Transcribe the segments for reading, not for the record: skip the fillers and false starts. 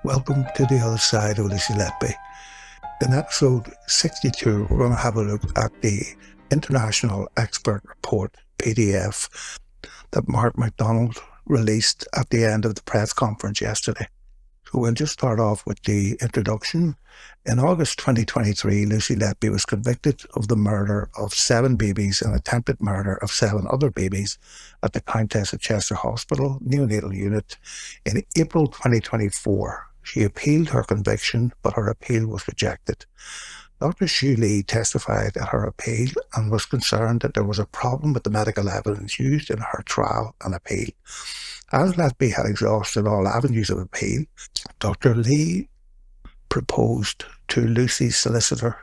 Welcome to the other side of Lucy Letby. In episode 62, we're going to have a look at the International Expert Report PDF that Mark MacDonald released at the end of the press conference yesterday. So we'll just start off with the introduction. In August 2023, Lucy Letby was convicted of the murder of 7 babies and attempted murder of 7 other babies at the Countess of Chester Hospital neonatal unit in April 2024. She appealed her conviction, but her appeal was rejected. Dr Shoo Lee testified at her appeal and was concerned that there was a problem with the medical evidence used in her trial and appeal. As Letby had exhausted all avenues of appeal, Dr Lee proposed to Lucy's solicitor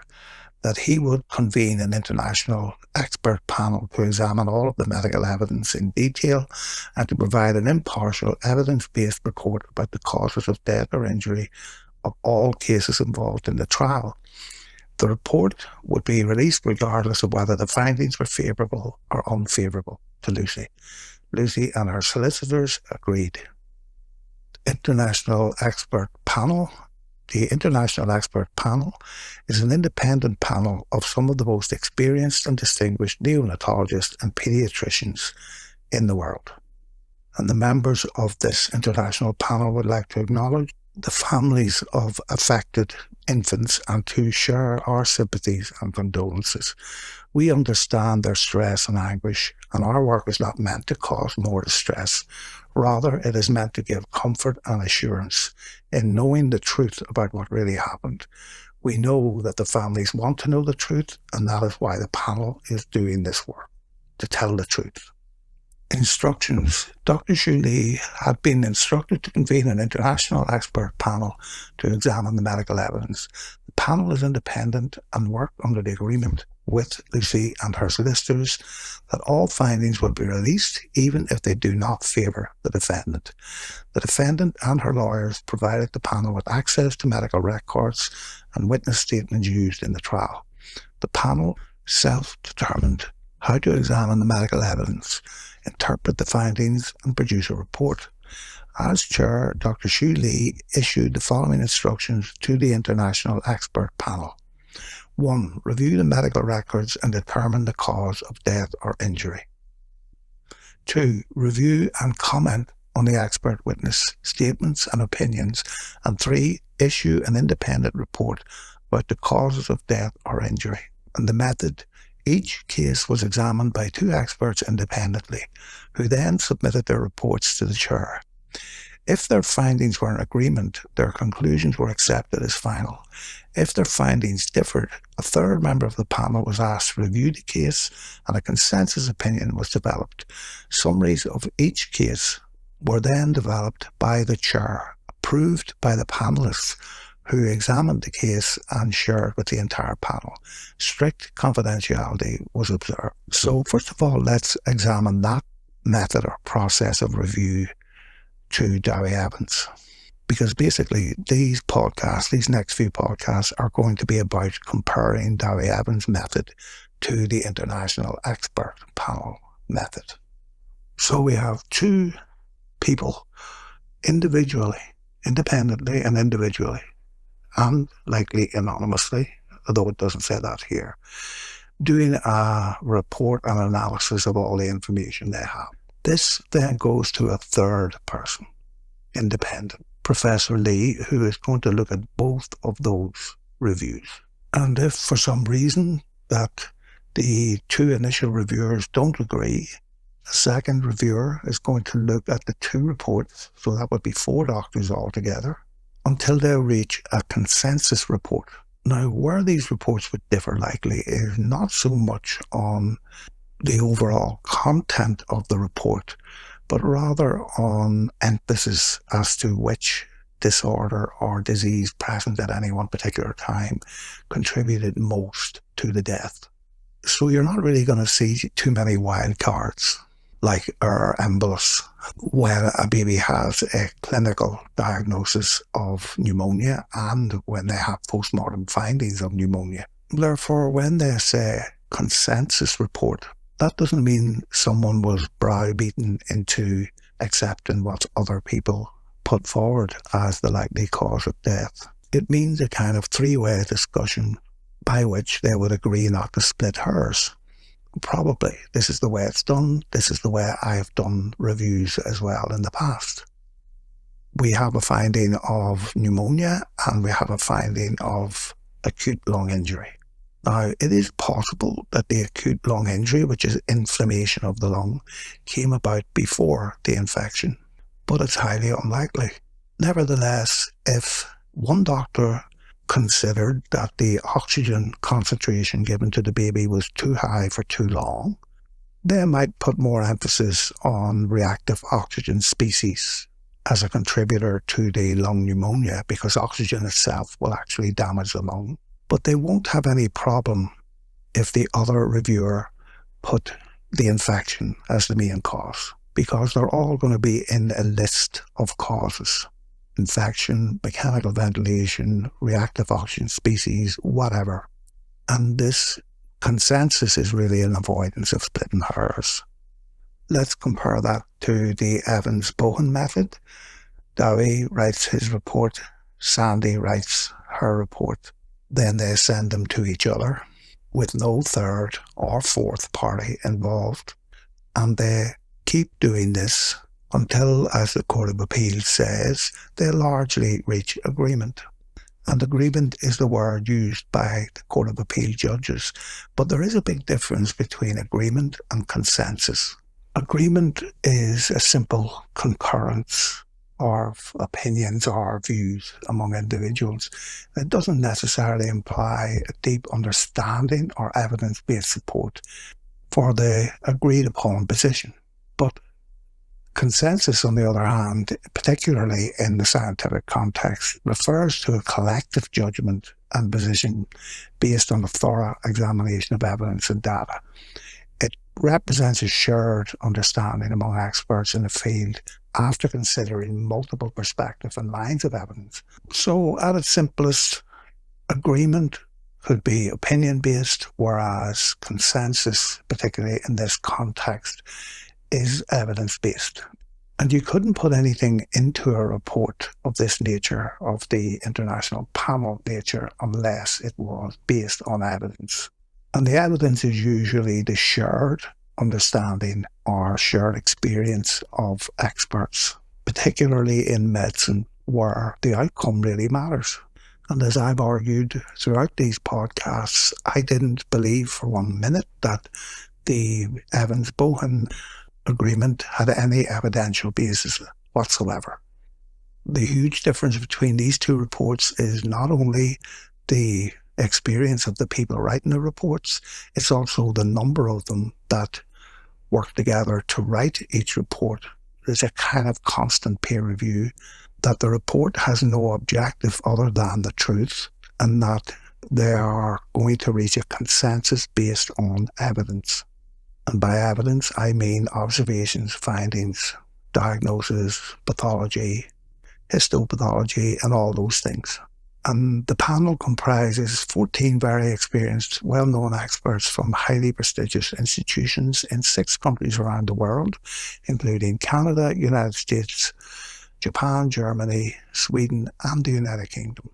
that he would convene an international expert panel to examine all of the medical evidence in detail and to provide an impartial, evidence-based report about the causes of death or injury of all cases involved in the trial. The report would be released regardless of whether the findings were favourable or unfavourable to Lucy. Lucy and her solicitors agreed. The International Expert Panel is an independent panel of some of the most experienced and distinguished neonatologists and paediatricians in the world. And the members of this international panel would like to acknowledge the families of affected infants and to share our sympathies and condolences. We understand their stress and anguish, and our work is not meant to cause more distress. Rather, it is meant to give comfort and assurance in knowing the truth about what really happened. We know that the families want to know the truth, and that is why the panel is doing this work, to tell the truth. Instructions. Dr Shoo Lee had been instructed to convene an international expert panel to examine the medical evidence. The panel is independent and worked under the agreement with Lucy and her solicitors that all findings will be released even if they do not favour the defendant. The defendant and her lawyers provided the panel with access to medical records and witness statements used in the trial. The panel self-determined how to examine the medical evidence, interpret the findings and produce a report. As chair, Dr Shoo Lee issued the following instructions to the International Expert Panel. 1. Review the medical records and determine the cause of death or injury. 2. Review and comment on the expert witness statements and opinions. And 3. Issue an independent report about the causes of death or injury. And the method. Each case was examined by 2 experts independently, who then submitted their reports to the chair. If their findings were in agreement, their conclusions were accepted as final. If their findings differed, a third member of the panel was asked to review the case and a consensus opinion was developed. Summaries of each case were then developed by the chair, approved by the panelists who examined the case and shared with the entire panel. Strict confidentiality was observed. So first of all, let's examine that method or process of review to Dowie Evans. Because basically these next few podcasts are going to be about comparing Dowie Evans' method to the International Expert Panel method. So we have 2 people independently and individually, and likely anonymously, although it doesn't say that here, doing a report and analysis of all the information they have. This then goes to a third person, independent, Professor Lee, who is going to look at both of those reviews. And if for some reason that the 2 initial reviewers don't agree, a second reviewer is going to look at the 2 reports, so that would be 4 doctors altogether, until they reach a consensus report. Now, where these reports would differ likely is not so much on the overall content of the report, but rather on emphasis as to which disorder or disease present at any one particular time contributed most to the death. So you're not really going to see too many wild cards like our embolus when a baby has a clinical diagnosis of pneumonia and when they have post-mortem findings of pneumonia. Therefore, when they say consensus report, that doesn't mean someone was browbeaten into accepting what other people put forward as the likely cause of death. It means a kind of three-way discussion by which they would agree not to split hairs. Probably, this is the way it's done, this is the way I have done reviews as well in the past. We have a finding of pneumonia and we have a finding of acute lung injury. Now, it is possible that the acute lung injury, which is inflammation of the lung, came about before the infection, but it's highly unlikely. Nevertheless, if one doctor considered that the oxygen concentration given to the baby was too high for too long, they might put more emphasis on reactive oxygen species as a contributor to the lung pneumonia, because oxygen itself will actually damage the lung. But they won't have any problem if the other reviewer put the infection as the main cause, because they're all going to be in a list of causes. Infection, mechanical ventilation, reactive oxygen species, whatever. And this consensus is really an avoidance of splitting hairs. Let's compare that to the Evans-Bowen method. Dowie writes his report, Sandy writes her report. Then they send them to each other with no third or fourth party involved. And they keep doing this until, as the Court of Appeal says, they largely reach agreement. And agreement is the word used by the Court of Appeal judges. But there is a big difference between agreement and consensus. Agreement is a simple concurrence of opinions or views among individuals. It doesn't necessarily imply a deep understanding or evidence-based support for the agreed-upon position. But consensus, on the other hand, particularly in the scientific context, refers to a collective judgment and position based on a thorough examination of evidence and data. It represents a shared understanding among experts in the field after considering multiple perspectives and lines of evidence. So, at its simplest, agreement could be opinion-based, whereas consensus, particularly in this context, is evidence-based. And you couldn't put anything into a report of this nature, of the international panel nature, unless it was based on evidence. And the evidence is usually the shared understanding or shared experience of experts, particularly in medicine, where the outcome really matters. And as I've argued throughout these podcasts, I didn't believe for 1 minute that the Evans-Bowen agreement had any evidential basis whatsoever. The huge difference between these two reports is not only the experience of the people writing the reports, it's also the number of them that work together to write each report. There's a kind of constant peer review, that the report has no objective other than the truth, and that they are going to reach a consensus based on evidence. And by evidence, I mean observations, findings, diagnosis, pathology, histopathology, and all those things. And the panel comprises 14 very experienced, well-known experts from highly prestigious institutions in 6 countries around the world, including Canada, United States, Japan, Germany, Sweden, and the United Kingdom.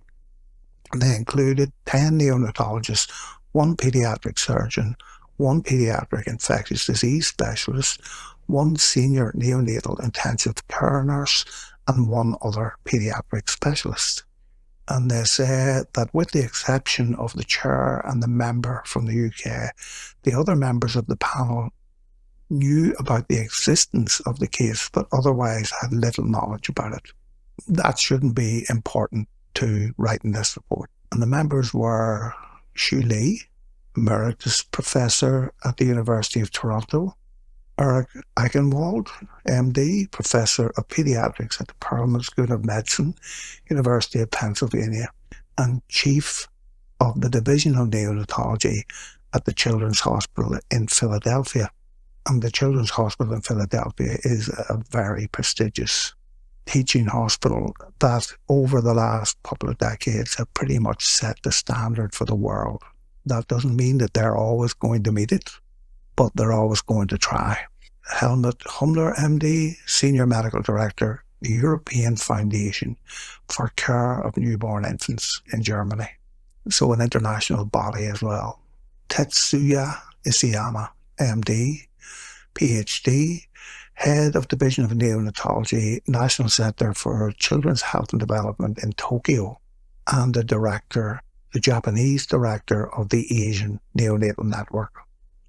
They included 10 neonatologists, 1 pediatric surgeon, 1 pediatric infectious disease specialist, 1 senior neonatal intensive care nurse, and 1 other pediatric specialist. And they say that with the exception of the chair and the member from the UK, the other members of the panel knew about the existence of the case, but otherwise had little knowledge about it. That shouldn't be important to writing this report. And the members were Shoo Lee, Emeritus Professor at the University of Toronto, Eric Eichenwald, MD, Professor of Pediatrics at the Perelman School of Medicine, University of Pennsylvania, and Chief of the Division of Neonatology at the Children's Hospital in Philadelphia. And the Children's Hospital in Philadelphia is a very prestigious teaching hospital that over the last couple of decades have pretty much set the standard for the world. That doesn't mean that they're always going to meet it, but they're always going to try. Helmut Hummler, MD, Senior Medical Director, the European Foundation for Care of Newborn Infants in Germany. So an international body as well. Tetsuya Isayama, MD, PhD, Head of Division of Neonatology, National Center for Children's Health and Development in Tokyo, and the Japanese director of the Asian Neonatal Network.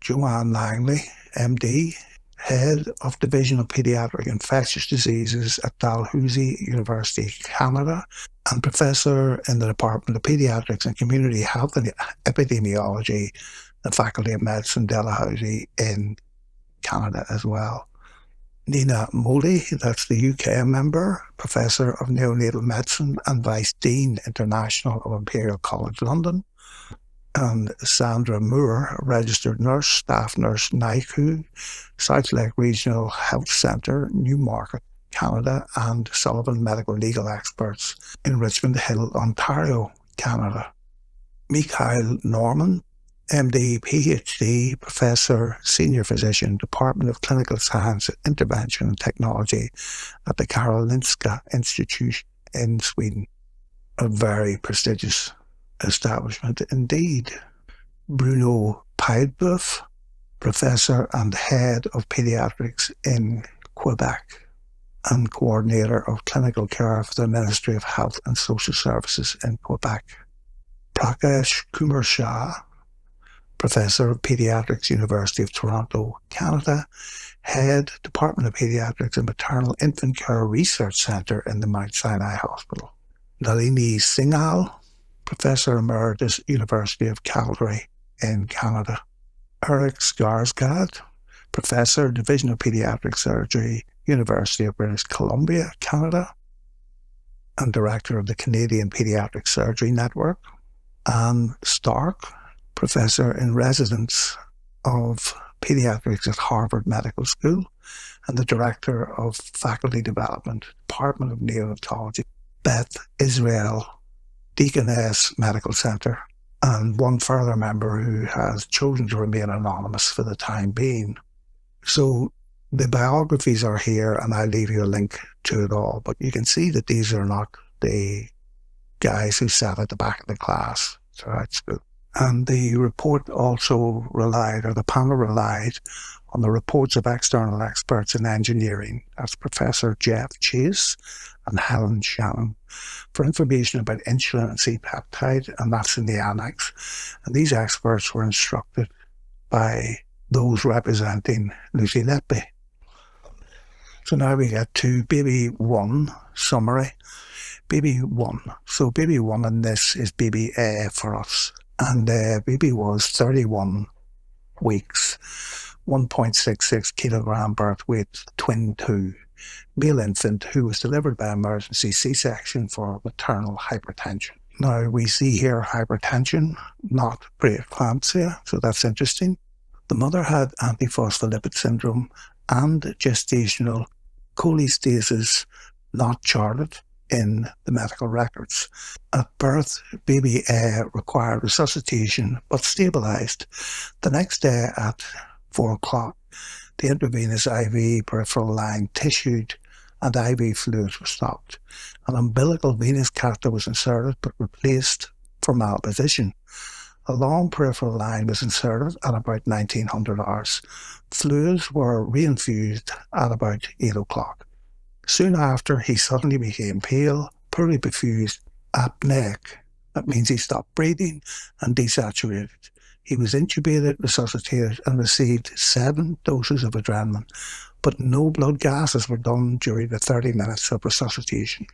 Joanne Langley, MD, Head of Division of Pediatric Infectious Diseases at Dalhousie University, Canada, and Professor in the Department of Pediatrics and Community Health and Epidemiology, the Faculty of Medicine, Dalhousie in Canada as well. Nina Moley, that's the UK member, Professor of Neonatal Medicine and Vice Dean International of Imperial College London. And Sandra Moore, Registered Nurse, Staff Nurse, NICU, South Lake Regional Health Centre, Newmarket, Canada, and Sullivan Medical Legal Experts in Richmond Hill, Ontario, Canada. Mikhail Norman, MD, PhD, Professor, Senior Physician, Department of Clinical Science, Intervention and Technology at the Karolinska Institute in Sweden. A very prestigious establishment indeed. Bruno Paidboeuf, Professor and Head of Pediatrics in Quebec and Coordinator of Clinical Care for the Ministry of Health and Social Services in Quebec. Prakash Kumar Shah, Professor of Pediatrics, University of Toronto, Canada, Head, Department of Pediatrics and Maternal Infant Care Research Centre in the Mount Sinai Hospital. Nalini Singhal, Professor Emeritus, University of Calgary in Canada. Eric Skarsgård, Professor, Division of Pediatric Surgery, University of British Columbia, Canada, and Director of the Canadian Pediatric Surgery Network. Anne Stark, Professor in Residence of Pediatrics at Harvard Medical School, and the Director of Faculty Development, Department of Neonatology, Beth Israel, Deaconess Medical Center, and one further member who has chosen to remain anonymous for the time being. So the biographies are here, and I'll leave you a link to it all, but you can see that these are not the guys who sat at the back of the class throughout school. And the report also the panel relied on the reports of external experts in engineering, as Professor Jeff Chase and Helen Shannon, for information about insulin and C-peptide, and that's in the annex. And these experts were instructed by those representing Lucy Letby. So now we get to baby 1 summary. Baby 1. So baby 1 in this is baby A for us. And baby was 31 weeks, 1.66 kilogram birth weight, twin 2, male infant who was delivered by emergency C-section for maternal hypertension. Now we see here hypertension, not preeclampsia, so that's interesting. The mother had antiphospholipid syndrome and gestational cholestasis, not charted in the medical records. At birth, baby A required resuscitation but stabilised. The next day at 4 o'clock, the intravenous IV peripheral line tissued and IV fluids were stopped. An umbilical venous catheter was inserted but replaced for malposition. A long peripheral line was inserted at about 1900 hours. Fluids were reinfused at about 8 o'clock. Soon after, he suddenly became pale, poorly perfused, apneic. That means he stopped breathing and desaturated. He was intubated, resuscitated, and received 7 doses of adrenaline, but no blood gases were done during the 30 minutes of resuscitation.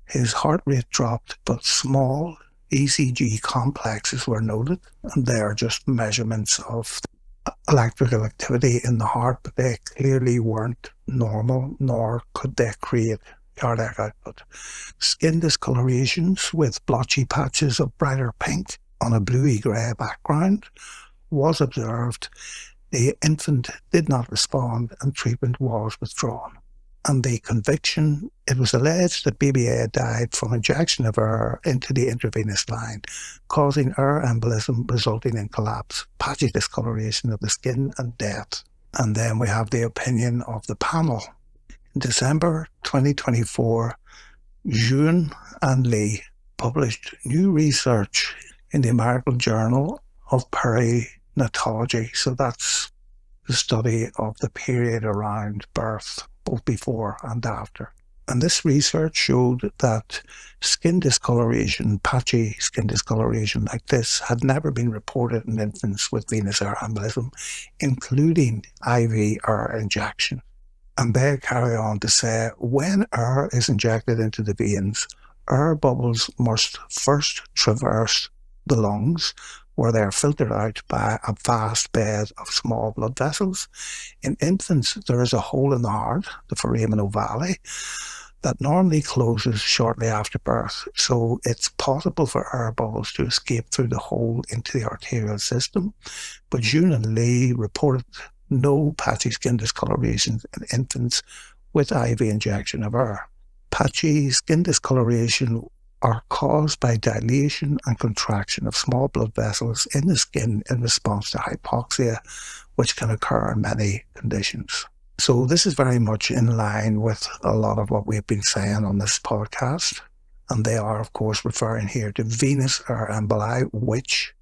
His heart rate dropped, but small ECG complexes were noted, and they are just measurements of electrical activity in the heart, but they clearly weren't normal, nor could they create cardiac output. Skin discolorations with blotchy patches of brighter pink on a bluey-grey background was observed. The infant did not respond and treatment was withdrawn. And the conviction, it was alleged that baby A died from injection of air into the intravenous line, causing air embolism resulting in collapse, patchy discoloration of the skin and death. And then we have the opinion of the panel. In December 2024, Shoo and Lee published new research in the American Journal of Perinatology. So that's the study of the period around birth, both before and after. And this research showed that skin discoloration, patchy skin discoloration like this, had never been reported in infants with venous air embolism, including IV air injection. And they carry on to say, when air is injected into the veins, air bubbles must first traverse the lungs, where they are filtered out by a vast bed of small blood vessels. In infants, there is a hole in the heart, the foramen ovale, that normally closes shortly after birth. So it's possible for air bubbles to escape through the hole into the arterial system. But Shoo and Lee reported no patchy skin discoloration in infants with IV injection of air. Patchy skin discoloration are caused by dilation and contraction of small blood vessels in the skin in response to hypoxia, which can occur in many conditions. So this is very much in line with a lot of what we've been saying on this podcast. And they are, of course, referring here to venous air emboli, which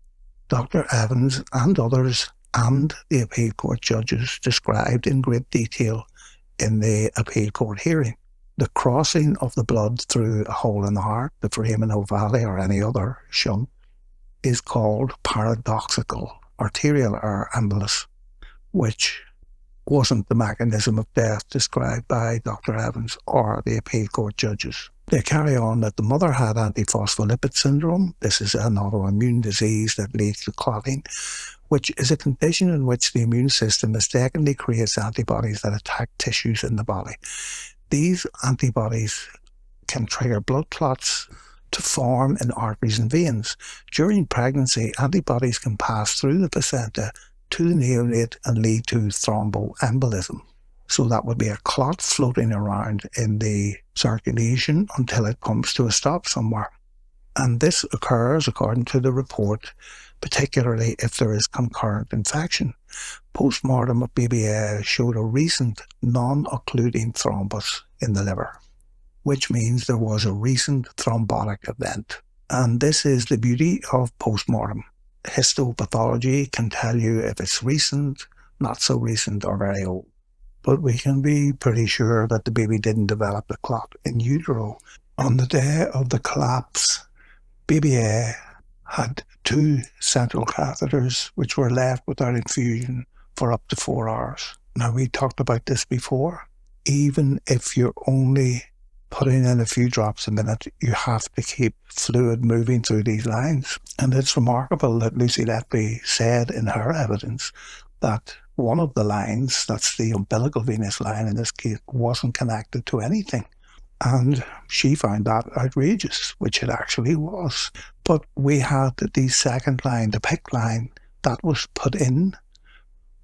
Dr. Evans and others and the appeal court judges described in great detail in the appeal court hearing. The crossing of the blood through a hole in the heart, the foramen ovale or any other shunt, is called paradoxical arterial air embolus, which wasn't the mechanism of death described by Dr. Evans or the appeal court judges. They carry on that the mother had antiphospholipid syndrome. This is an autoimmune disease that leads to clotting, which is a condition in which the immune system mistakenly creates antibodies that attack tissues in the body. These antibodies can trigger blood clots to form in arteries and veins. During pregnancy, antibodies can pass through the placenta to the neonate and lead to thromboembolism. So that would be a clot floating around in the circulation until it comes to a stop somewhere. And this occurs, according to the report, particularly if there is concurrent infection. Postmortem of BBA showed a recent non-occluding thrombus in the liver, which means there was a recent thrombotic event. And this is the beauty of postmortem. Histopathology can tell you if it's recent, not so recent, or very old. But we can be pretty sure that the baby didn't develop the clot in utero. On the day of the collapse, BBA had 2 central catheters which were left without infusion for up to 4 hours. Now, we talked about this before. Even if you're only putting in a few drops a minute, you have to keep fluid moving through these lines. And it's remarkable that Lucy Letby said in her evidence that one of the lines, that's the umbilical venous line in this case, wasn't connected to anything. And she found that outrageous, which it actually was. But we had the second line, the PICC line, that was put in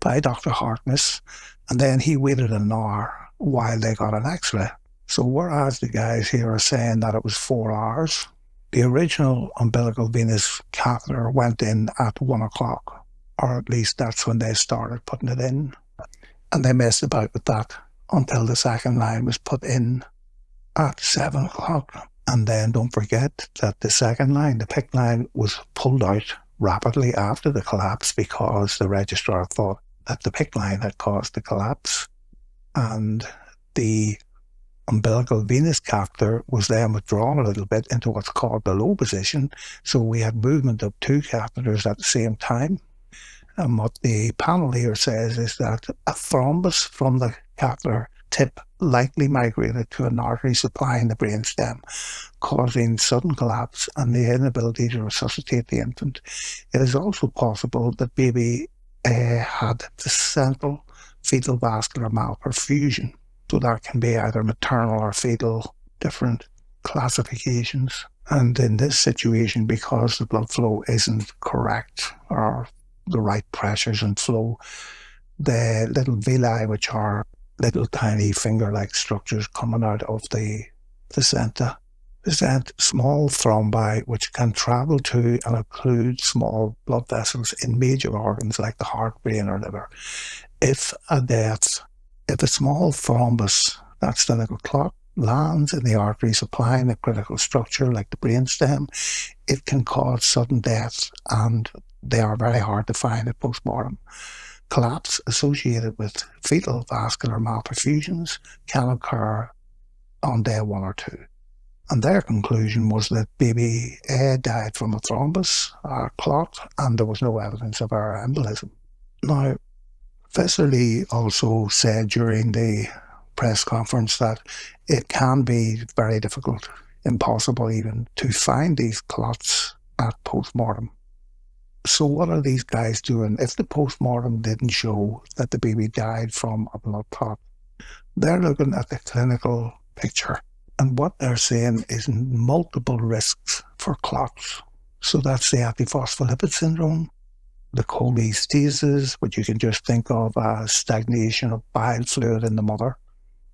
by Dr. Harkness, and then he waited an hour while they got an x-ray. So whereas the guys here are saying that it was 4 hours, the original umbilical venous catheter went in at 1 o'clock, or at least that's when they started putting it in. And they messed about with that until the second line was put in at 7 o'clock. And then don't forget that the second line, the PICC line, was pulled out rapidly after the collapse because the registrar thought that the PICC line had caused the collapse. And the umbilical venous catheter was then withdrawn a little bit into what's called the low position. So we had movement of 2 catheters at the same time. And what the panel here says is that a thrombus from the catheter tip likely migrated to an artery supplying the brainstem, causing sudden collapse and the inability to resuscitate the infant. It is also possible that baby had the central fetal vascular malperfusion. So that can be either maternal or fetal, different classifications. And in this situation, because the blood flow isn't correct or the right pressures and flow, the little villi, which are little tiny finger-like structures coming out of the placenta, present small thrombi which can travel to and occlude small blood vessels in major organs like the heart, brain or liver. If a small thrombus That's the little clot lands in the artery supplying a critical structure like the brainstem. It can cause sudden death, and they are very hard to find at postmortem. Collapse associated with fetal vascular malperfusions can occur on day 1 or 2. And their conclusion was that baby A died from a thrombus, a clot, and there was no evidence of our embolism. Now, Professor Lee also said during the press conference that it can be very difficult, impossible even, to find these clots at postmortem. So what are these guys doing? If the postmortem didn't show that the baby died from a blood clot, they're looking at the clinical picture. And what they're saying is multiple risks for clots. So that's the antiphospholipid syndrome, the cholestasis, which you can just think of as stagnation of bile fluid in the mother,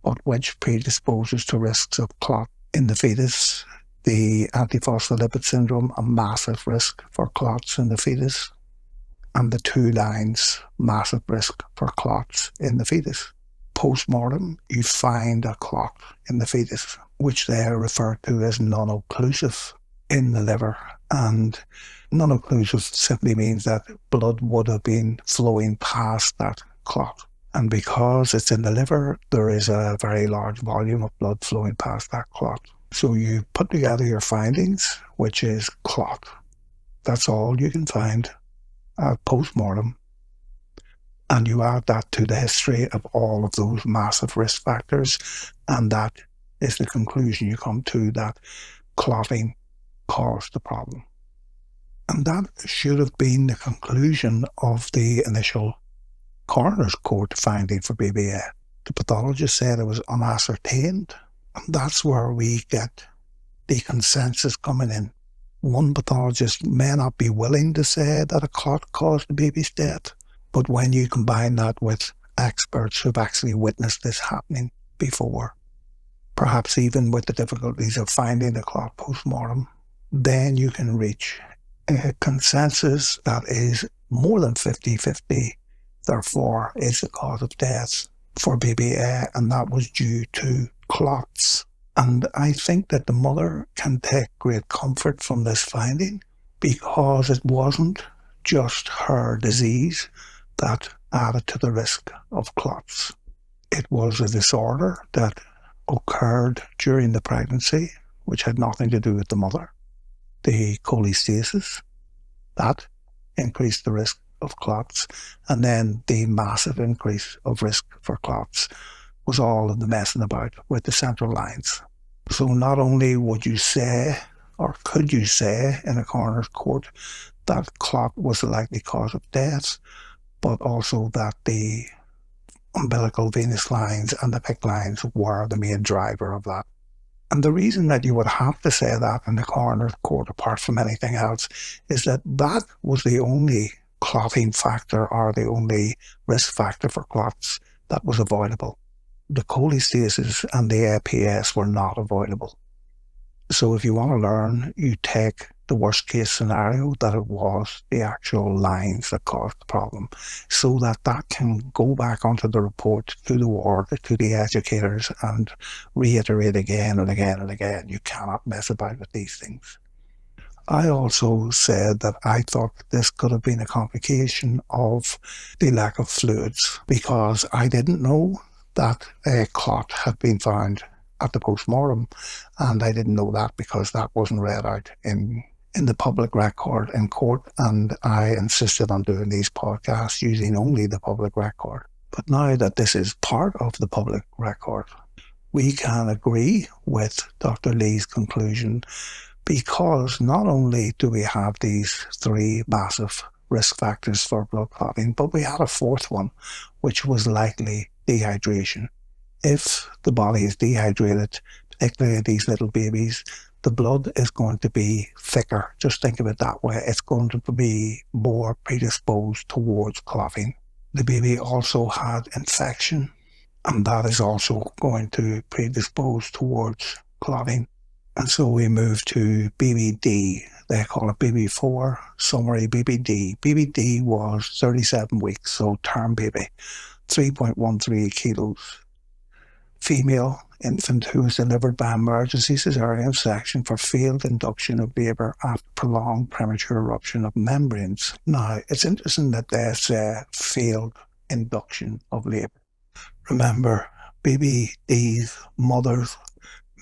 but which predisposes to risks of clot in the fetus. The antiphospholipid syndrome, a massive risk for clots in the fetus. And the 2 lines, massive risk for clots in the fetus. Post-mortem, you find a clot in the fetus, which they refer to as non-occlusive in the liver. And non-occlusive simply means that blood would have been flowing past that clot. And because it's in the liver, there is a very large volume of blood flowing past that clot. So you put together your findings, which is clot. That's all you can find at post-mortem. And you add that to the history of all of those massive risk factors, and that is the conclusion you come to, that clotting caused the problem. And that should have been the conclusion of the initial coroner's court finding for baby A. The pathologist said it was unascertained, and that's where we get the consensus coming in. One pathologist may not be willing to say that a clot caused the baby's death, but when you combine that with experts who've actually witnessed this happening before, perhaps even with the difficulties of finding the clot post-mortem, then you can reach a consensus that is more than 50-50, therefore is the cause of death for baby A, and that was due to clots. And I think that the mother can take great comfort from this finding, because it wasn't just her disease that added to the risk of clots. It was a disorder that occurred during the pregnancy, which had nothing to do with the mother. The cholestasis, that increased the risk of clots, and then the massive increase of risk for clots was all in the messing about with the central lines. So not only would you say, or could you say in a coroner's court, that clot was the likely cause of death, but also that the umbilical venous lines and the PICC lines were the main driver of that. And the reason that you would have to say that in the coroner's court, apart from anything else, is that that was the only clotting factor, or the only risk factor for clots, that was avoidable. The cholestasis and the APS were not avoidable. So if you want to learn, you take the worst case scenario, that it was the actual lines that caused the problem, so that that can go back onto the report, to the ward, to the educators, and reiterate again and again and again. You cannot mess about with these things. I also said that I thought this could have been a complication of the lack of fluids, because I didn't know that a clot had been found at the postmortem, and I didn't know that because that wasn't read out in the public record in court, and I insisted on doing these podcasts using only the public record. But now that this is part of the public record, we can agree with Dr. Lee's conclusion, because not only do we have these 3 massive risk factors for blood clotting, but we had a 4th one, which was likely dehydration. If the body is dehydrated, particularly these little babies, the blood is going to be thicker. Just think of it that way. It's going to be more predisposed towards clotting. The baby also had infection, and that is also going to predispose towards clotting. And so we move to BBD. They call it BB4, summary BBD. BBD was 37 weeks, so term baby, 3.13 kilos. female infant who was delivered by emergency cesarean section for failed induction of labour after prolonged premature eruption of membranes. Now, it's interesting that they say failed induction of labour. Remember, baby Dee's mother's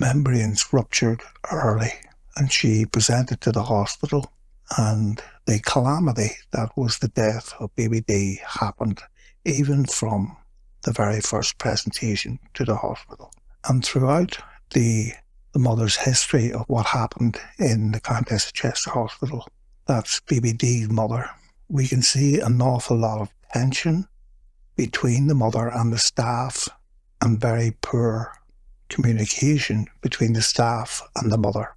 membranes ruptured early and she presented to the hospital, and the calamity that was the death of baby Dee happened even from the very first presentation to the hospital. And throughout the mother's history of what happened in the Countess of Chester Hospital, that's baby Dee's mother, we can see an awful lot of tension between the mother and the staff, and very poor communication between the staff and the mother.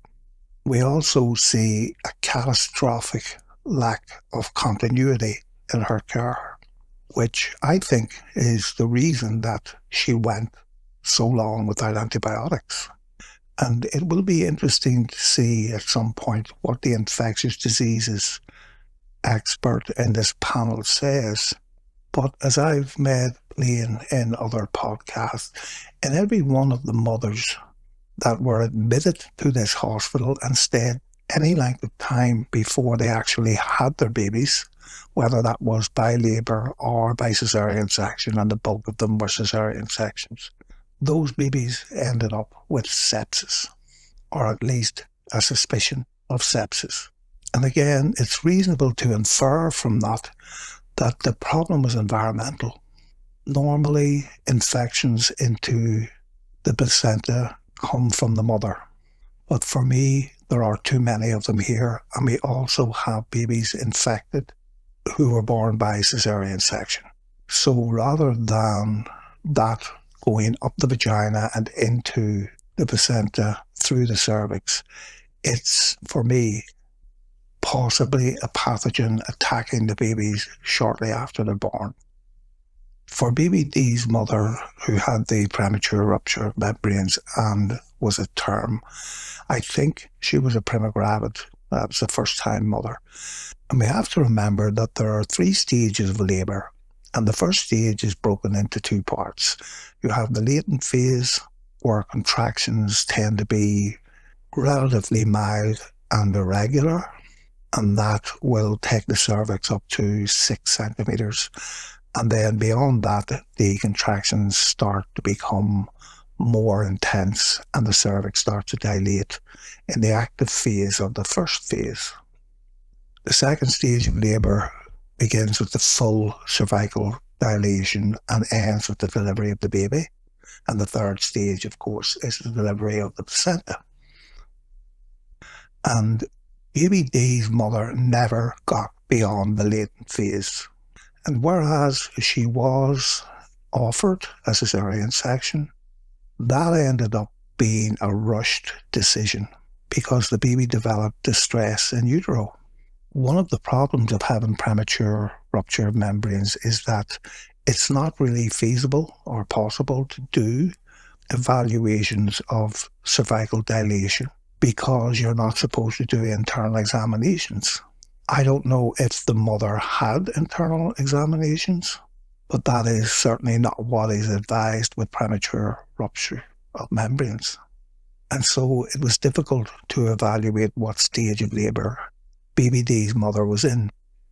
We also see a catastrophic lack of continuity in her care, which I think is the reason that she went so long without antibiotics. And it will be interesting to see at some point what the infectious diseases expert in this panel says. But as I've made plain in other podcasts, in every one of the mothers that were admitted to this hospital and stayed any length of time before they actually had their babies, whether that was by labour or by caesarean section, and the bulk of them were caesarean sections, those babies ended up with sepsis, or at least a suspicion of sepsis. And again, it's reasonable to infer from that the problem was environmental. Normally, infections into the placenta come from the mother. But for me, there are too many of them here, and we also have babies infected who were born by caesarean section. So rather than that going up the vagina and into the placenta through the cervix, it's, for me, possibly a pathogen attacking the babies shortly after they're born. For baby Dee's mother, who had the premature rupture of membranes and was at term, I think she was a prima gravid. That was a first-time mother. And we have to remember that there are 3 stages of labour, and the first stage is broken into 2 parts. You have the latent phase, where contractions tend to be relatively mild and irregular, and that will take the cervix up to 6 centimetres. And then beyond that, the contractions start to become more intense and the cervix starts to dilate in the active phase of the first phase. The second stage of labour begins with the full cervical dilation and ends with the delivery of the baby. And the third stage, of course, is the delivery of the placenta. And baby Dee's mother never got beyond the latent phase. And whereas she was offered a caesarean section, that ended up being a rushed decision because the baby developed distress in utero. One of the problems of having premature rupture of membranes is that it's not really feasible or possible to do evaluations of cervical dilation because you're not supposed to do internal examinations. I don't know if the mother had internal examinations, but that is certainly not what is advised with premature rupture of membranes. And so it was difficult to evaluate what stage of labour baby Dee's mother was in.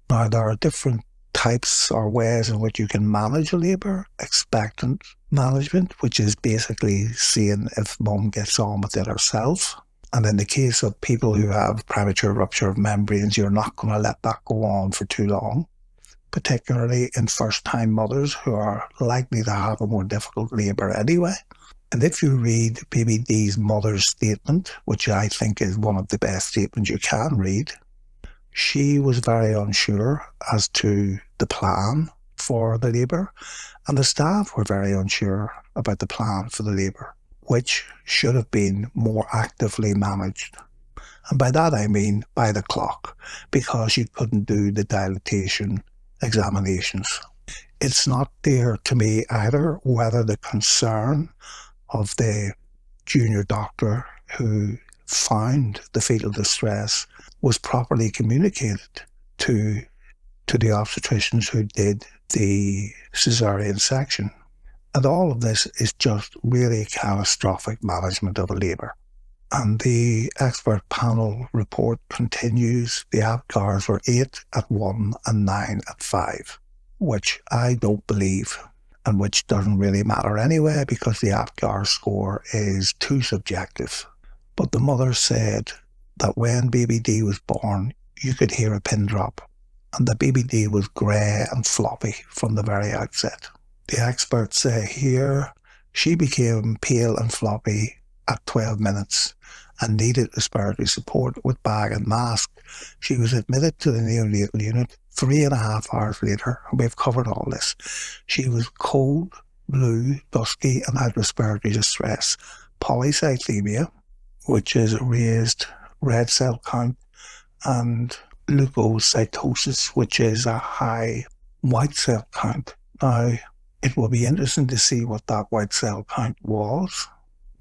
Now, there are different types or ways in which you can manage a labour. Expectant management, which is basically seeing if mum gets on with it herself. And in the case of people who have premature rupture of membranes, you're not going to let that go on for too long, particularly in first-time mothers who are likely to have a more difficult labour anyway. And if you read baby Dee's mother's statement, which I think is one of the best statements you can read, she was very unsure as to the plan for the labour, and the staff were very unsure about the plan for the labour, which should have been more actively managed. And by that I mean by the clock, because you couldn't do the dilatation examinations. It's not clear to me either whether the concern of the junior doctor who found the fetal distress was properly communicated to the obstetricians who did the caesarean section. And all of this is just really catastrophic management of a labour. And the expert panel report continues. The APGARs were 8 at 1 and 9 at 5, which I don't believe, and which doesn't really matter anyway because the APGAR score is too subjective. But the mother said that when baby D was born, you could hear a pin drop, and the baby D was grey and floppy from the very outset. The experts say here she became pale and floppy at 12 minutes and needed respiratory support with bag and mask. She was admitted to the neonatal unit 3.5 hours later, and we've covered all this. She was cold, blue, dusky, and had respiratory distress, polycythemia, which is a raised red cell count, and leukocytosis, which is a high white cell count. Now, it will be interesting to see what that white cell count was.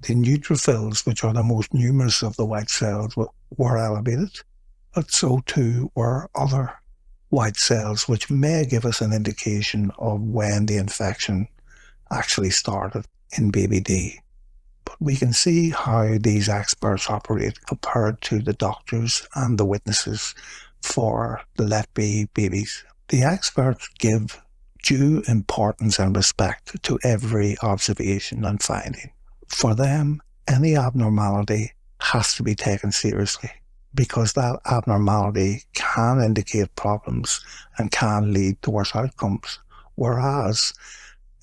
The neutrophils, which are the most numerous of the white cells, were elevated, but so too were other white cells, which may give us an indication of when the infection actually started in baby D. But we can see how these experts operate compared to the doctors and the witnesses for the Letby babies. The experts give due importance and respect to every observation and finding. For them, any abnormality has to be taken seriously because that abnormality can indicate problems and can lead to worse outcomes. Whereas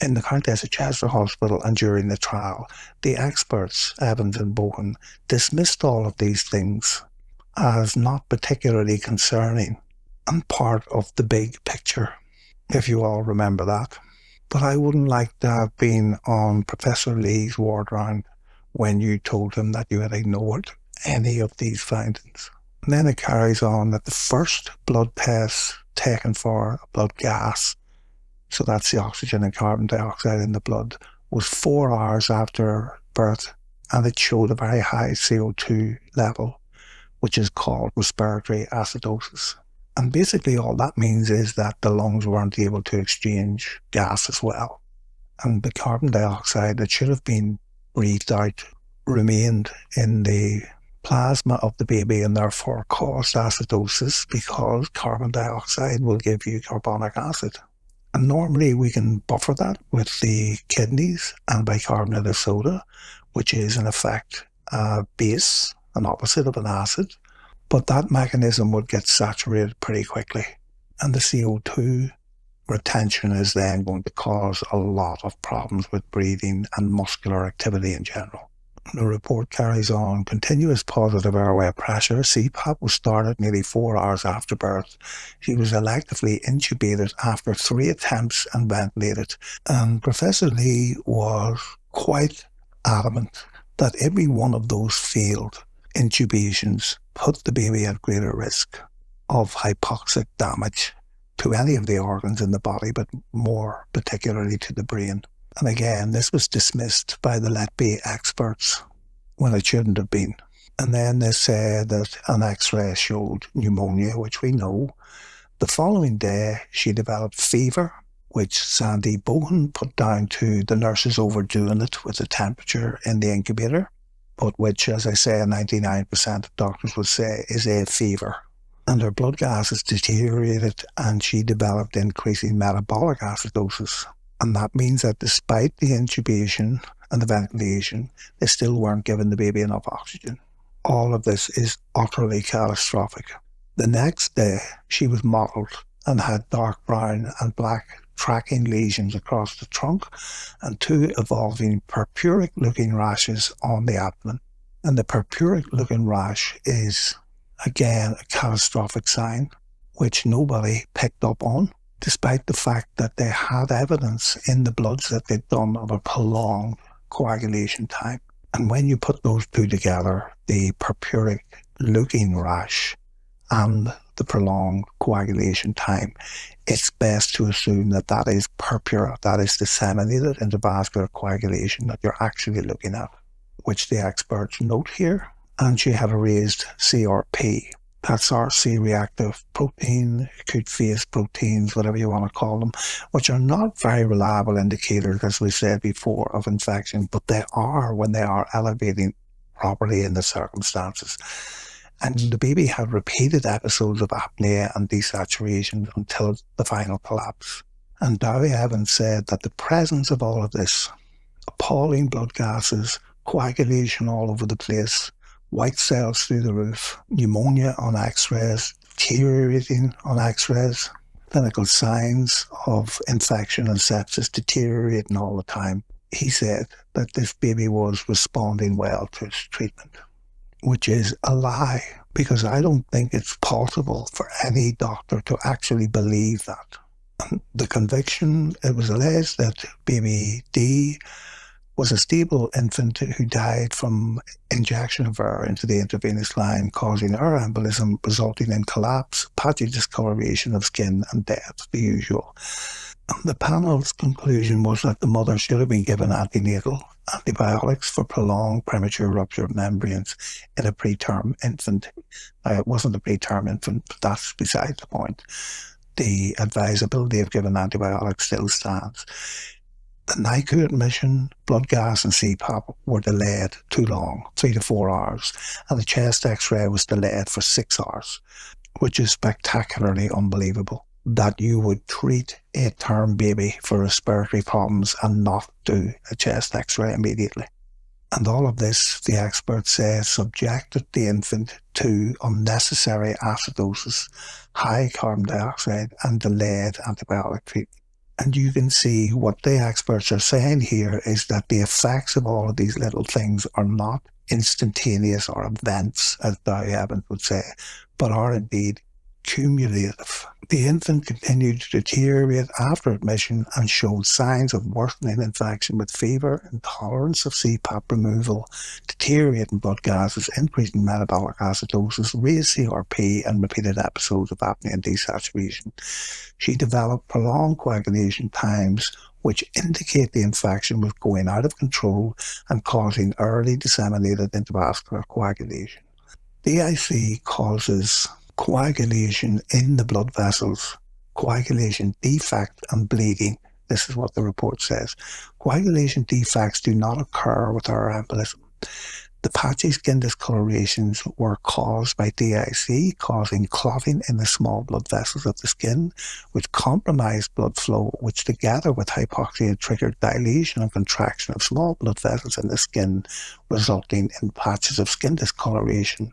in the Countess of Chester Hospital and during the trial, the experts, Evans and Bowen, dismissed all of these things as not particularly concerning and part of the big picture, if you all remember that. But I wouldn't like to have been on Professor Lee's ward round when you told him that you had ignored any of these findings. And then it carries on that the first blood test taken for blood gas, so that's the oxygen and carbon dioxide in the blood, was 4 hours after birth, and it showed a very high CO2 level, which is called respiratory acidosis. And basically all that means is that the lungs weren't able to exchange gas as well. And the carbon dioxide that should have been breathed out remained in the plasma of the baby and therefore caused acidosis because carbon dioxide will give you carbonic acid. And normally we can buffer that with the kidneys and bicarbonate of soda, which is in effect a base, an opposite of an acid. But that mechanism would get saturated pretty quickly. And the CO2 retention is then going to cause a lot of problems with breathing and muscular activity in general. The report carries on. Continuous positive airway pressure, CPAP, was started nearly 4 hours after birth. She was electively intubated after 3 attempts and ventilated. And Professor Lee was quite adamant that every one of those failed intubations put the baby at greater risk of hypoxic damage to any of the organs in the body, but more particularly to the brain. And again, this was dismissed by the Letby experts when it shouldn't have been. And then they said that an X-ray showed pneumonia, which we know. The following day, she developed fever, which Sandy Bowen put down to the nurses overdoing it with the temperature in the incubator, but which, as I say, 99% of doctors would say is a fever. And her blood gases deteriorated and she developed increasing metabolic acidosis. And that means that despite the intubation and the ventilation, they still weren't giving the baby enough oxygen. All of this is utterly catastrophic. The next day, she was mottled and had dark brown and black tracking lesions across the trunk and 2 evolving purpuric-looking rashes on the abdomen. And the purpuric-looking rash is, again, a catastrophic sign, which nobody picked up on, despite the fact that they had evidence in the bloods that they'd done of a prolonged coagulation time. And when you put those two together, the purpuric-looking rash and the prolonged coagulation time, it's best to assume that that is purpura, that is disseminated intravascular coagulation that you're actually looking at, which the experts note here. And she had a raised CRP. That's our C-reactive protein, acute phase proteins, whatever you want to call them, which are not very reliable indicators, as we said before, of infection, but they are when they are elevating properly in the circumstances. And the baby had repeated episodes of apnea and desaturation until the final collapse. And Dowie Evans said that the presence of all of this, appalling blood gases, coagulation all over the place, white cells through the roof, pneumonia on x-rays, deteriorating on x-rays, clinical signs of infection and sepsis deteriorating all the time. He said that this baby was responding well to his treatment, which is a lie, because I don't think it's possible for any doctor to actually believe that. And the conviction, it was alleged that baby D was a stable infant who died from injection of air into the intravenous line, causing air embolism, resulting in collapse, patchy discoloration of skin, and death, the usual. The panel's conclusion was that the mother should have been given antenatal antibiotics for prolonged premature rupture of membranes in a preterm infant. Now, it wasn't a preterm infant, but that's beside the point. The advisability of giving antibiotics still stands. The NICU admission, blood gas and CPAP were delayed too long, 3 to 4 hours, and the chest x-ray was delayed for 6 hours, which is spectacularly unbelievable that you would treat a term baby for respiratory problems and not do a chest x-ray immediately. And all of this, the experts say, subjected the infant to unnecessary acidosis, high carbon dioxide, and delayed antibiotic treatment. And you can see what the experts are saying here is that the effects of all of these little things are not instantaneous or events, as Dowie Evans would say, but are indeed cumulative. The infant continued to deteriorate after admission and showed signs of worsening infection with fever, intolerance of CPAP removal, deteriorating blood gases, increasing metabolic acidosis, raised CRP, and repeated episodes of apnea and desaturation. She developed prolonged coagulation times, which indicate the infection was going out of control and causing early disseminated intravascular coagulation. DIC causes coagulation in the blood vessels, coagulation defect and bleeding. This is what the report says. Coagulation defects do not occur with air embolism. The patchy skin discolorations were caused by DIC, causing clotting in the small blood vessels of the skin, which compromised blood flow, which together with hypoxia triggered dilation and contraction of small blood vessels in the skin, resulting in patches of skin discoloration,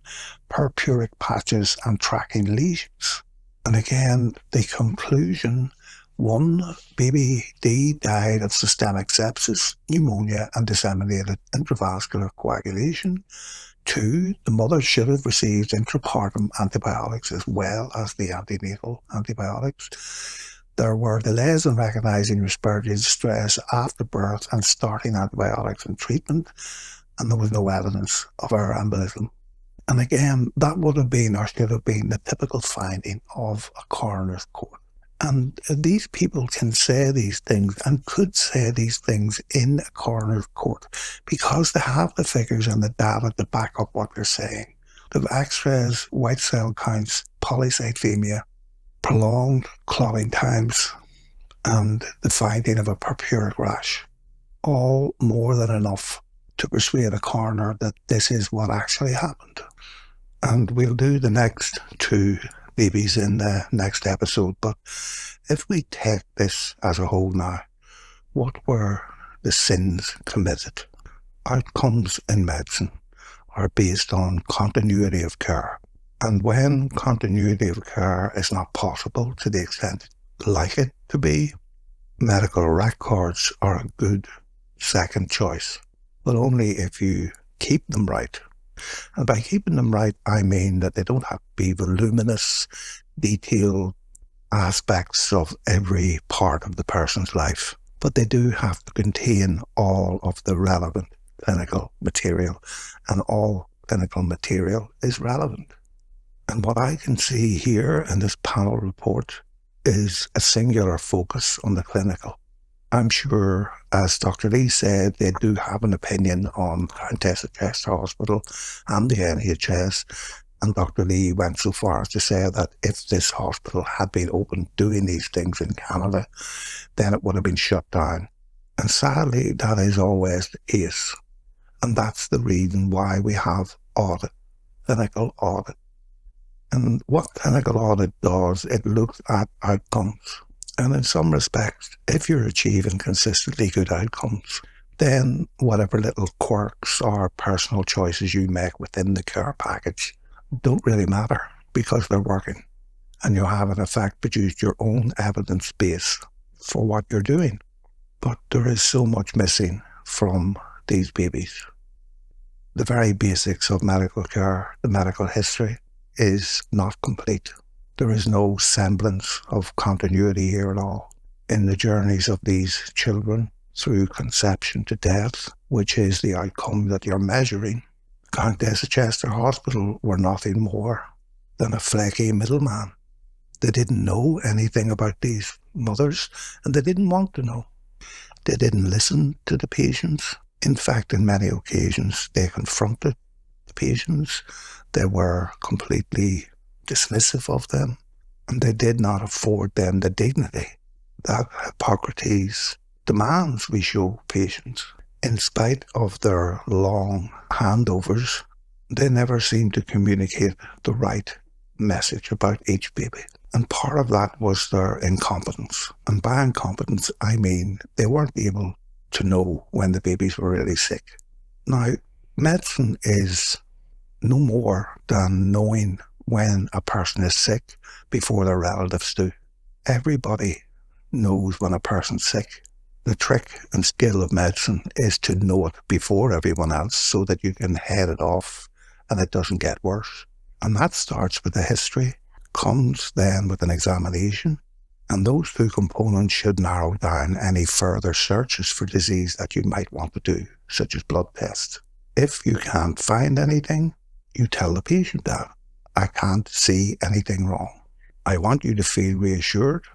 purpuric patches, and tracking lesions. And again, the conclusion: 1, baby D died of systemic sepsis, pneumonia, and disseminated intravascular coagulation. 2, the mother should have received intrapartum antibiotics as well as the antenatal antibiotics. There were delays in recognizing respiratory distress after birth and starting antibiotics and treatment, and there was no evidence of air embolism. And again, that would have been, or should have been, the typical finding of a coroner's court. And these people can say these things and could say these things in a coroner's court because they have the figures and the data to back up what they're saying. The x-rays, white cell counts, polycythemia, prolonged clotting times, and the finding of a purpuric rash. All more than enough to persuade a coroner that this is what actually happened. And we'll do the next 2 babies in the next episode, but if we take this as a whole now, what were the sins committed? Outcomes in medicine are based on continuity of care, and when continuity of care is not possible to the extent like it to be, medical records are a good second choice, but only if you keep them right. And by keeping them right, I mean that they don't have to be voluminous, detailed aspects of every part of the person's life, but they do have to contain all of the relevant clinical material, and all clinical material is relevant. And what I can see here in this panel report is a singular focus on the clinical. I'm sure, as Dr. Lee said, they do have an opinion on Countess of Chester Hospital and the NHS, And Dr. Lee went so far as to say that if this hospital had been open doing these things in Canada, then it would have been shut down. And sadly, that is always the case. And that's the reason why we have audit, clinical audit. And what clinical audit does, it looks at outcomes. And in some respects, if you're achieving consistently good outcomes, then whatever little quirks or personal choices you make within the care package don't really matter because they're working. And you have in effect produced your own evidence base for what you're doing. But there is so much missing from these babies. The very basics of medical care, the medical history, is not complete. There is no semblance of continuity here at all in the journeys of these children through conception to death, which is the outcome that you're measuring. Countess of Chester Hospital were nothing more than a flaky middleman. They didn't know anything about these mothers, and they didn't want to know. They didn't listen to the patients. In fact, in many occasions, they confronted the patients. They were completely dismissive of them, and they did not afford them the dignity that Hippocrates demands we show patients. In spite of their long handovers, they never seemed to communicate the right message about each baby. And part of that was their incompetence. And by incompetence, I mean they weren't able to know when the babies were really sick. Now, medicine is no more than knowing when a person is sick before their relatives do. Everybody knows when a person's sick. The trick and skill of medicine is to know it before everyone else so that you can head it off and it doesn't get worse. And that starts with the history, comes then with an examination, and those two components should narrow down any further searches for disease that you might want to do, such as blood tests. If you can't find anything, you tell the patient that. I can't see anything wrong. I want you to feel reassured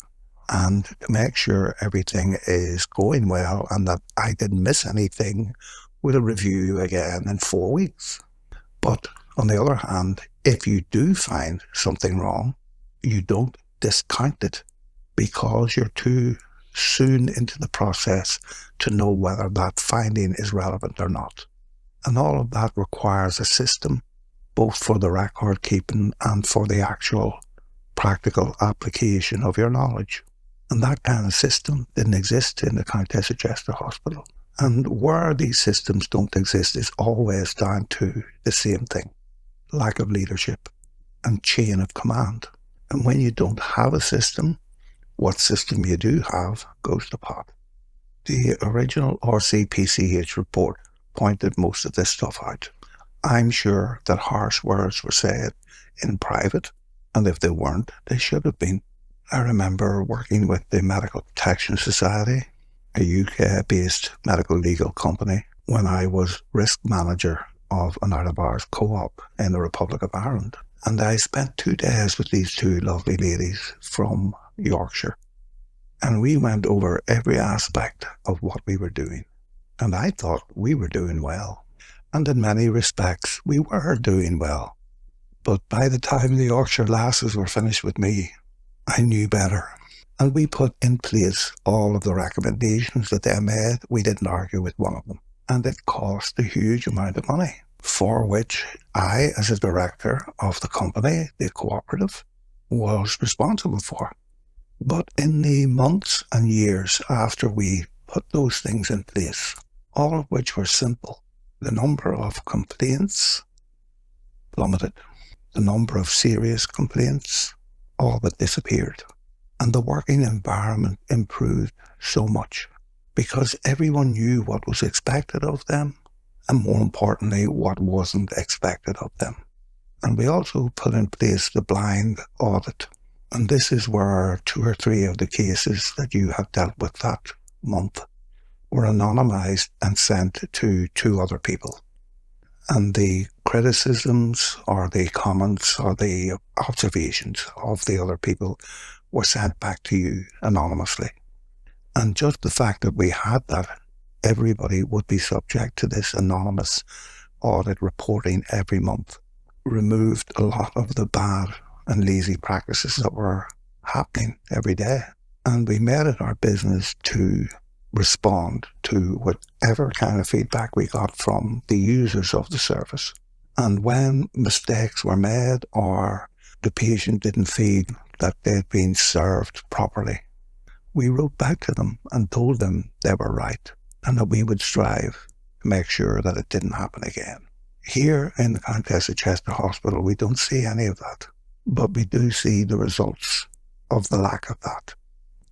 and to make sure everything is going well and that I didn't miss anything, we'll review you again in 4 weeks. But on the other hand, if you do find something wrong, you don't discount it because you're too soon into the process to know whether that finding is relevant or not. And all of that requires a system, both for the record keeping and for the actual practical application of your knowledge. And that kind of system didn't exist in the Countess of Chester Hospital. And where these systems don't exist is always down to the same thing: lack of leadership and chain of command. And when you don't have a system, what system you do have goes to pot. The original RCPCH report pointed most of this stuff out. I'm sure that harsh words were said in private, and if they weren't, they should have been. I remember working with the Medical Protection Society, a UK-based medical legal company, when I was risk manager of an out-of-hours co-op in the Republic of Ireland. And I spent 2 days with these two lovely ladies from Yorkshire. And we went over every aspect of what we were doing. And I thought we were doing well. And in many respects, we were doing well. But by the time the Yorkshire lasses were finished with me, I knew better. And we put in place all of the recommendations that they made. We didn't argue with one of them. And it cost a huge amount of money, for which I, as a director of the company, the cooperative, was responsible for. But in the months and years after we put those things in place, all of which were simple, the number of complaints plummeted. The number of serious complaints all but disappeared. And the working environment improved so much because everyone knew what was expected of them and, more importantly, what wasn't expected of them. And we also put in place the blind audit. And this is where 2 or 3 of the cases that you have dealt with that month were anonymized and sent to 2 other people. And the criticisms or the comments or the observations of the other people were sent back to you anonymously. And just the fact that we had that, everybody would be subject to this anonymous audit reporting every month. removed a lot of the bad and lazy practices that were happening every day. And we made it our business to respond to whatever kind of feedback we got from the users of the service. And when mistakes were made or the patient didn't feel that they'd been served properly, we wrote back to them and told them they were right and that we would strive to make sure that it didn't happen again. Here in the Countess of Chester Hospital, we don't see any of that, but we do see the results of the lack of that.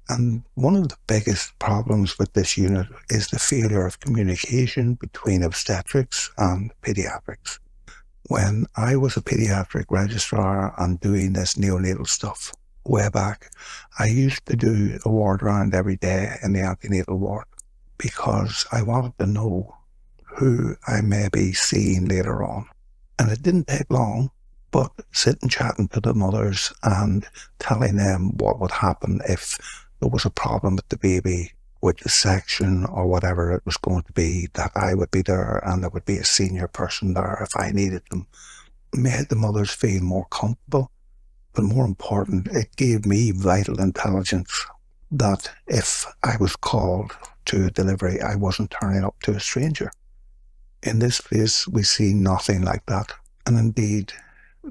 And one of the biggest problems with this unit is the failure of communication between obstetrics and pediatrics. When I was a pediatric registrar and doing this neonatal stuff way back, I used to do a ward round every day in the antenatal ward because I wanted to know who I may be seeing later on. And it didn't take long, but sitting chatting to the mothers and telling them what would happen if there was a problem with the baby, with the section or whatever it was going to be, that I would be there and there would be a senior person there if I needed them, made the mothers feel more comfortable. But more important, it gave me vital intelligence that if I was called to a delivery, I wasn't turning up to a stranger. In this place, we see nothing like that. And indeed,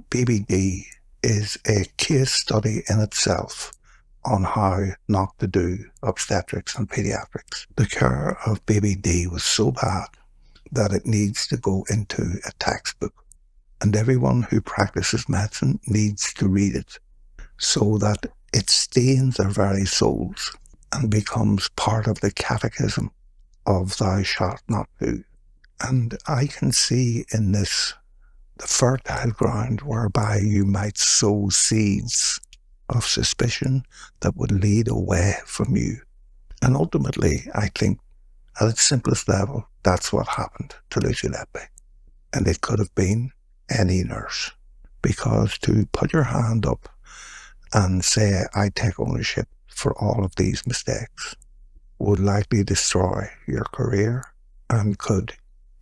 BBD is a case study in itself on how not to do obstetrics and pediatrics. The care of BBD was so bad that it needs to go into a textbook. And everyone who practices medicine needs to read it so that it stains their very souls and becomes part of the catechism of thou shalt not do. And I can see in this the fertile ground whereby you might sow seeds of suspicion that would lead away from you. And ultimately, I think, at its simplest level, that's what happened to Lucy Letby. And it could have been any nurse. Because to put your hand up and say, I take ownership for all of these mistakes, would likely destroy your career and could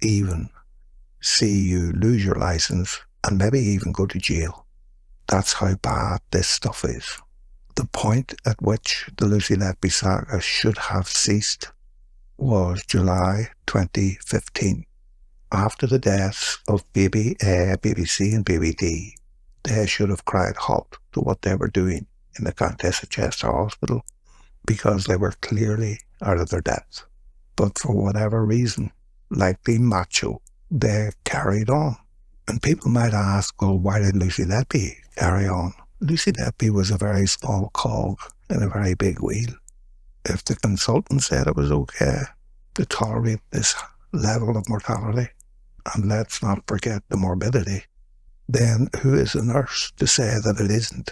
even see you lose your license and maybe even go to jail. That's how bad this stuff is. The point at which the Lucy Letby saga should have ceased was July 2015. After the deaths of baby A, baby C and baby D, they should have cried halt to what they were doing in the Countess of Chester Hospital because they were clearly out of their depth. But for whatever reason, likely macho, they carried on. And people might ask, well, why did Lucy Letby carry on? Lucy Letby was a very small cog in a very big wheel. If the consultant said it was okay to tolerate this level of mortality, and let's not forget the morbidity, then who is a nurse to say that it isn't?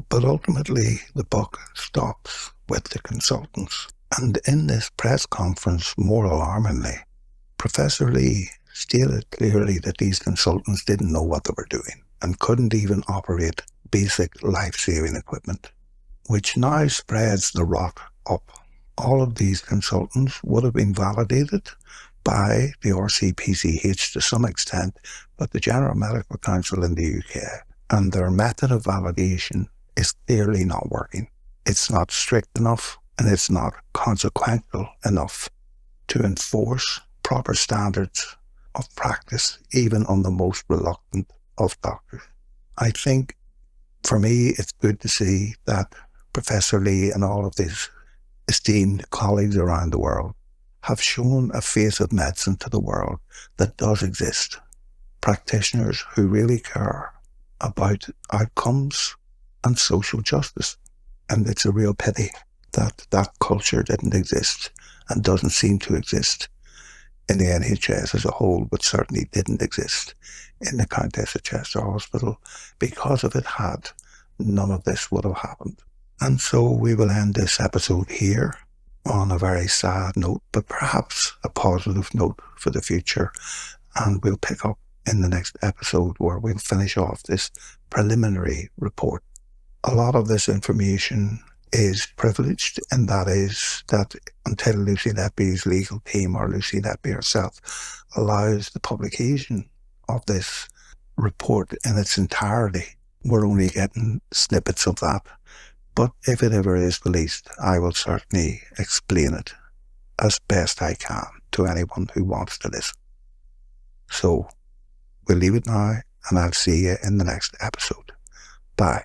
But ultimately, the buck stops with the consultants. And in this press conference, more alarmingly, Professor Lee stated clearly that these consultants didn't know what they were doing and couldn't even operate basic life-saving equipment, which now spreads the rot up. All of these consultants would have been validated by the RCPCH to some extent, but the General Medical Council in the UK, and their method of validation is clearly not working. It's not strict enough and it's not consequential enough to enforce proper standards of practice, even on the most reluctant of doctors. I think, for me, it's good to see that Professor Lee and all of his esteemed colleagues around the world have shown a face of medicine to the world that does exist. Practitioners who really care about outcomes and social justice. And it's a real pity that that culture didn't exist and doesn't seem to exist in the NHS as a whole, but certainly didn't exist in the Countess of Chester Hospital. Because if it had, none of this would have happened. And so we will end this episode here on a very sad note, but perhaps a positive note for the future. And we'll pick up in the next episode where we'll finish off this preliminary report. A lot of this information is privileged, and that is that until Lucy Letby's legal team or Lucy Letby herself allows the publication of this report in its entirety. We're only getting snippets of that. But if it ever is released, I will certainly explain it as best I can to anyone who wants to listen. So we'll leave it now, and I'll see you in the next episode. Bye.